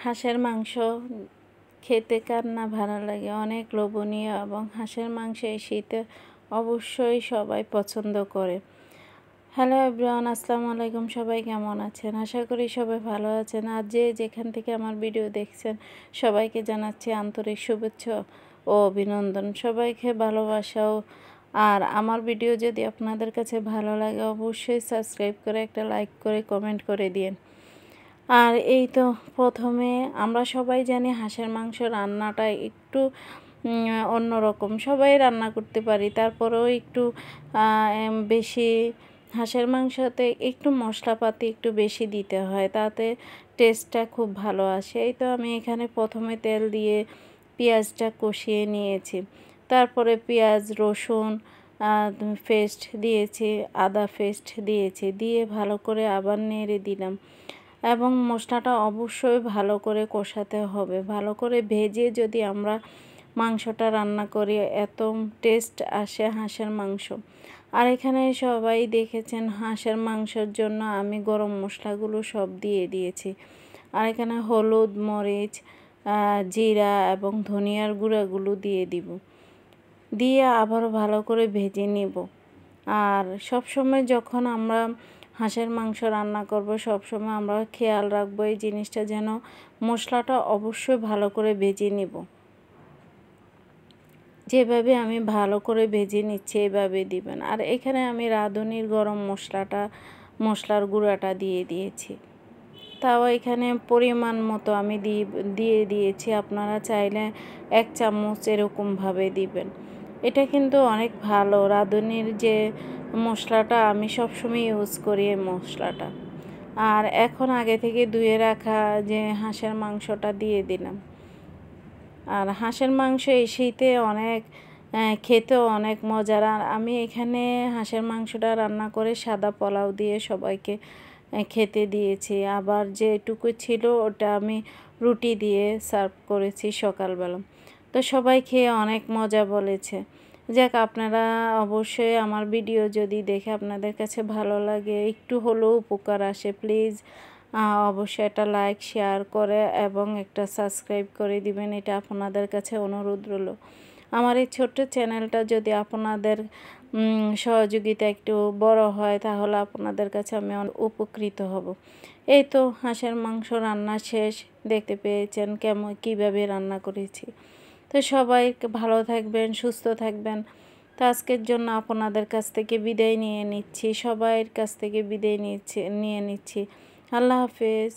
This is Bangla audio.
হাঁসের মাংস খেতে কার না ভালো লাগে, অনেক লোভনীয় এবং হাঁসের মাংস এই শীতে অবশ্যই সবাই পছন্দ করে। হ্যালো এভরিওয়ান, আসসালামু আলাইকুম। সবাই কেমন আছেন? আশা করি সবাই ভালো আছেন। আর যে যেখান থেকে আমার ভিডিও দেখছেন সবাইকে জানাচ্ছি আন্তরিক শুভেচ্ছা ও অভিনন্দন, সবাইকে ভালোবাসাও। আর আমার ভিডিও যদি আপনাদের কাছে ভালো লাগে অবশ্যই সাবস্ক্রাইব করে একটা লাইক করে কমেন্ট করে দিন। আর এই তো প্রথমে আমরা সবাই জানি হাঁসের মাংস রান্নাটা একটু অন্যরকম, সবাই রান্না করতে পারি, তারপরেও একটু বেশি হাঁসের মাংসতে একটু মশলাপাতি একটু বেশি দিতে হয়, তাতে টেস্টটা খুব ভালো আসে। এই তো আমি এখানে প্রথমে তেল দিয়ে পেঁয়াজটা কষিয়ে নিয়েছি, তারপরে পেঁয়াজ রসুন পেস্ট দিয়েছি, আদা পেস্ট দিয়েছি, দিয়ে ভালো করে আবার নেড়ে দিলাম। এবং মশলাটা অবশ্যই ভালো করে কষাতে হবে, ভালো করে ভেজে যদি আমরা মাংসটা রান্না করি এত টেস্ট আসে হাঁসের মাংস। আর এখানে সবাই দেখেছেন হাঁসের মাংসের জন্য আমি গরম মশলাগুলো সব দিয়ে দিয়েছি। আর এখানে হলুদ, মরিচ, জিরা এবং ধনিয়ার গুঁড়াগুলো দিয়ে দিব, দিয়ে আবার ভালো করে ভেজে নিব। আর সবসময় যখন আমরা হাঁসের মাংস রান্না করব সবসময় আমরা খেয়াল রাখবো এই জিনিসটা যেন মশলাটা অবশ্যই ভালো করে ভেজে নিব। যেভাবে আমি ভালো করে ভেজে নিচ্ছি এইভাবে দিবেন। আর এখানে আমি রাঁধুনির গরম মশলার গুঁড়াটা দিয়ে দিয়েছি, তাও এখানে পরিমাণ মতো আমি দিয়ে দিয়েছি। আপনারা চাইলে 1 চামচ এরকমভাবে দিবেন। এটা কিন্তু অনেক ভালো, রাঁধুনির যে মশলাটা আমি সবসময় ইউজ করি এই মশলাটা। আর এখন আগে থেকে ধুয়ে রাখা যে হাঁসের মাংসটা দিয়ে দিলাম। আর হাঁসের মাংস এই শীতে অনেক খেতেও অনেক মজার। আর আমি এখানে হাঁসের মাংসটা রান্না করে সাদা পোলাও দিয়ে সবাইকে খেতে দিয়েছি, আবার যেটুকু ছিল ওটা আমি রুটি দিয়ে সার্ভ করেছি সকালবেলা। তো সবাই খেয়ে অনেক মজা বলেছে। যাক, আপনারা অবশ্যই আমার ভিডিও যদি দেখে আপনাদের কাছে ভালো লাগে, একটু হলেও উপকার আসে, প্লিজ অবশ্যই একটা লাইক শেয়ার করে এবং একটা সাবস্ক্রাইব করে দিবেন, এটা আপনাদের কাছে অনুরোধ রইল। আমার এই ছোট্ট চ্যানেলটা যদি আপনাদের সহযোগিতা একটু বড় হয় তাহলে আপনাদের কাছে আমি উপকৃত হব। এই তো হাঁসের মাংস রান্না শেষ, দেখতে পেয়েছেন কীভাবে রান্না করেছি। তো সবাই ভালো থাকবেন, সুস্থ থাকবেন। তো আজকের জন্য আপনাদের কাছ থেকে বিদায় নিয়ে নিচ্ছি, সবাইয়ের কাছ থেকে বিদায় নিয়ে নিচ্ছি। আল্লাহ হাফেজ।